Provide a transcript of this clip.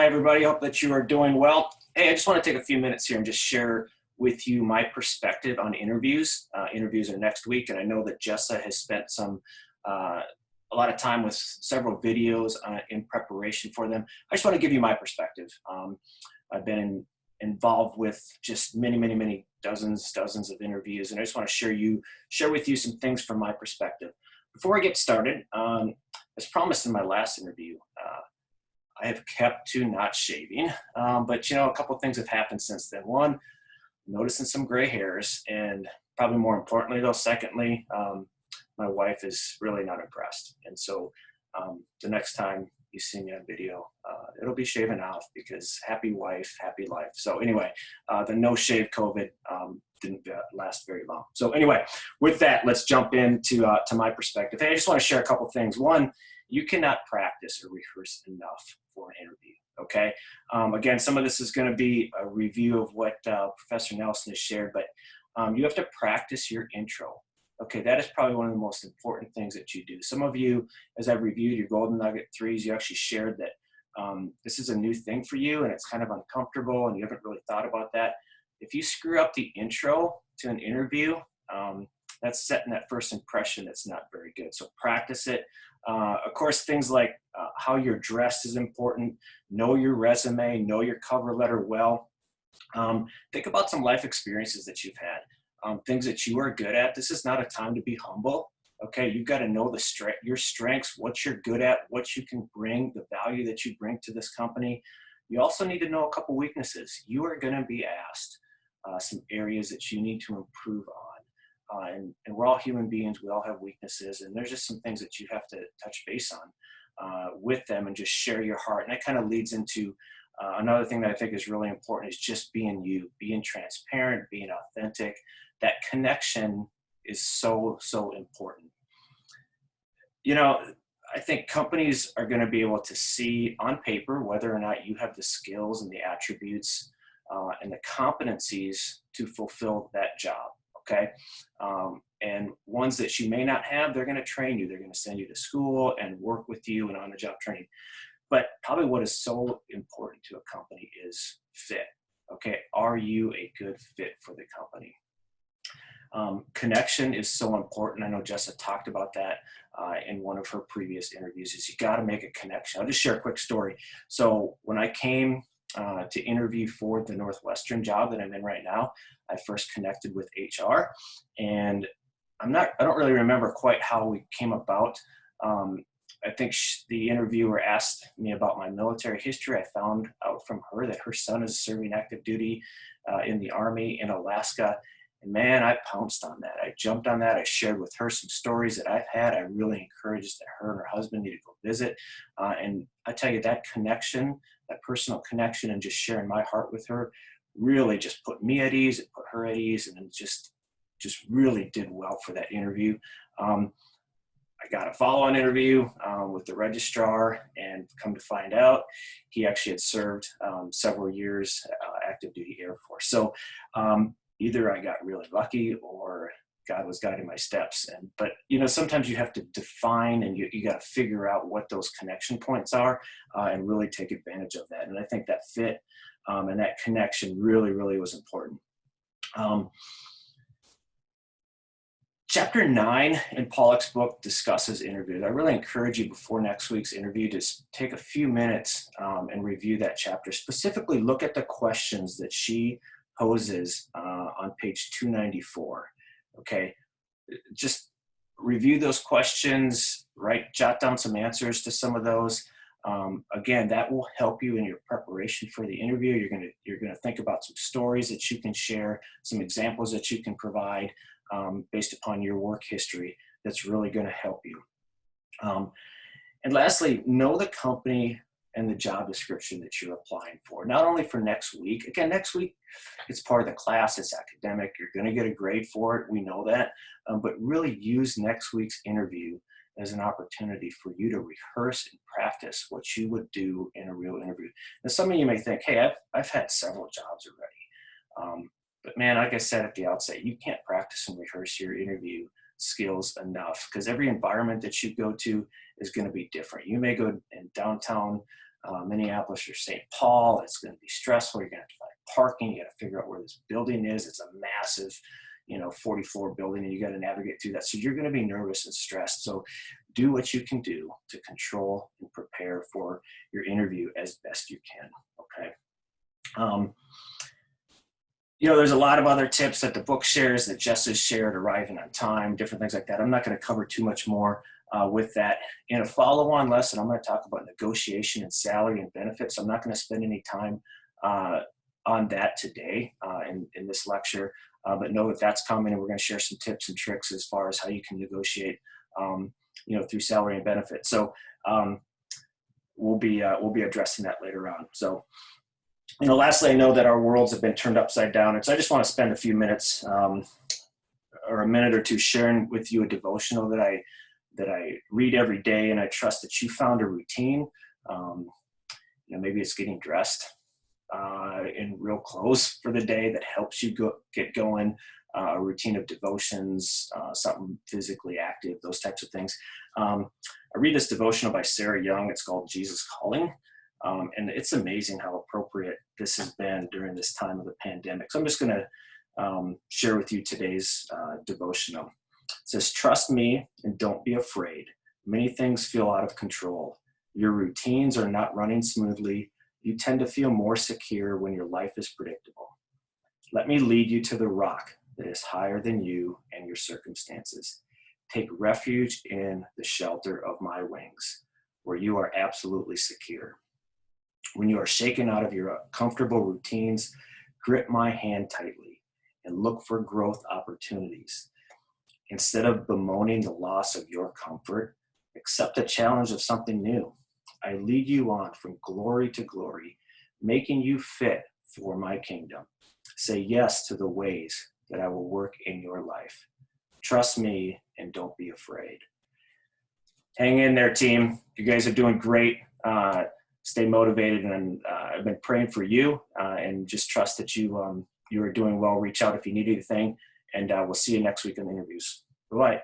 Hi, everybody. Hope that you are doing well. Hey, I just want to take a few minutes here and just share with you my perspective on interviews. Interviews are next week, and I know that Jessa has spent a lot of time with several videos in preparation for them. I just want to give you my perspective. I've been involved with just many dozens of interviews, and I just want to share with you some things from my perspective. Before I get started, as promised in my last interview, I have kept to not shaving, but a couple of things have happened since then. One, noticing some gray hairs, and probably more importantly though, secondly, my wife is really not impressed. And so the next time you see me on video, it'll be shaven off because happy wife, happy life. So anyway, the no shave COVID didn't last very long. So anyway, with that, let's jump into to my perspective. Hey, I just want to share a couple of things. One, you cannot practice or rehearse enough for an interview, okay? Again, some of this is going to be a review of what Professor Nelson has shared, but you have to practice your intro. Okay, that is probably one of the most important things that you do. Some of you, as I've reviewed your Golden Nugget 3s, you actually shared that this is a new thing for you and it's kind of uncomfortable and you haven't really thought about that. If you screw up the intro to an interview, that's setting that first impression that's not very good. So practice it. Of course, things like how you're dressed is important. Know your resume, know your cover letter well. Think about some life experiences that you've had, things that you are good at. This is not a time to be humble. Okay, you've got to know your strengths, what you're good at, what you can bring, the value that you bring to this company. You also need to know a couple weaknesses. You are going to be asked some areas that you need to improve on. And we're all human beings. We all have weaknesses. And there's just some things that you have to touch base on with them and just share your heart. And that kind of leads into another thing that I think is really important is just being you, being transparent, being authentic. That connection is so important. I think companies are going to be able to see on paper whether or not you have the skills and the attributes and the competencies to fulfill that job. Okay. And ones that you may not have, they're going to train you. They're going to send you to school and work with you and on-the-job training. But probably what is so important to a company is fit. Okay. Are you a good fit for the company? Connection is so important. I know Jessa talked about that in one of her previous interviews, is you got to make a connection. I'll just share a quick story. So when I came to interview for the Northwestern job that I'm in right now, I first connected with HR, and I don't really remember quite how we came about. I think the interviewer asked me about my military history. I found out from her that her son is serving active duty in the Army in Alaska. And man, I pounced on that. I jumped on that. I shared with her some stories that I've had. I really encouraged that her and her husband need to go visit. And I tell you, that connection, that personal connection and just sharing my heart with her really just put me at ease. It put her at ease, and it just really did well for that interview. I got a follow-on interview with the registrar, and come to find out, he actually had served several years active duty Air Force. So either I got really lucky or God was guiding my steps. But sometimes you have to define and you got to figure out what those connection points are and really take advantage of that. And I think that fit and that connection really was important. Chapter 9 in Pollack's book discusses interviews. I really encourage you before next week's interview to take a few minutes and review that chapter. Specifically, look at the questions that she poses on page 294. Okay, just review those questions, jot down some answers to some of those. Again, that will help you in your preparation for the interview. You're gonna think about some stories that you can share, some examples that you can provide based upon your work history. That's really going to help you. And lastly, know the company and the job description that you're applying for. Not only for next week. Again, next week, it's part of the class. It's academic. You're going to get a grade for it. We know that. But really use next week's interview as an opportunity for you to rehearse and practice what you would do in a real interview. Now, some of you may think, hey, I've had several jobs already. But man, like I said at the outset, you can't practice and rehearse your interview skills enough because every environment that you go to is going to be different. You may go in downtown Minneapolis or St. Paul. It's going to be stressful. You're going to have to find parking. You got to figure out where this building is. It's a massive, 40-floor building, and you got to navigate through that. So you're going to be nervous and stressed. So do what you can do to control and prepare for your interview as best you can. Okay. There's a lot of other tips that the book shares, that Jess has shared, arriving on time, different things like that. I'm not going to cover too much more with that. In a follow-on lesson, I'm going to talk about negotiation and salary and benefits. I'm not going to spend any time on that today in this lecture, but know that that's coming, and we're going to share some tips and tricks as far as how you can negotiate, through salary and benefits. So we'll be addressing that later on. So, lastly, I know that our worlds have been turned upside down, and so I just want to spend a few minutes or a minute or two sharing with you a devotional that I read every day, and I trust that you found a routine. Maybe it's getting dressed in real clothes for the day that helps you get going, a routine of devotions, something physically active, those types of things. I read this devotional by Sarah Young. It's called Jesus Calling. And it's amazing how appropriate this has been during this time of the pandemic. So I'm just going to share with you today's devotional. It says, "Trust me and don't be afraid. Many things feel out of control. Your routines are not running smoothly. You tend to feel more secure when your life is predictable. Let me lead you to the rock that is higher than you and your circumstances. Take refuge in the shelter of my wings, where you are absolutely secure. When you are shaken out of your comfortable routines, grip my hand tightly and look for growth opportunities. Instead of bemoaning the loss of your comfort, accept the challenge of something new. I lead you on from glory to glory, making you fit for my kingdom. Say yes to the ways that I will work in your life. Trust me and don't be afraid." Hang in there, team. You guys are doing great. Stay motivated, and I've been praying for you, and just trust that you are doing well. Reach out if you need anything, and we'll see you next week in the interviews. Bye-bye.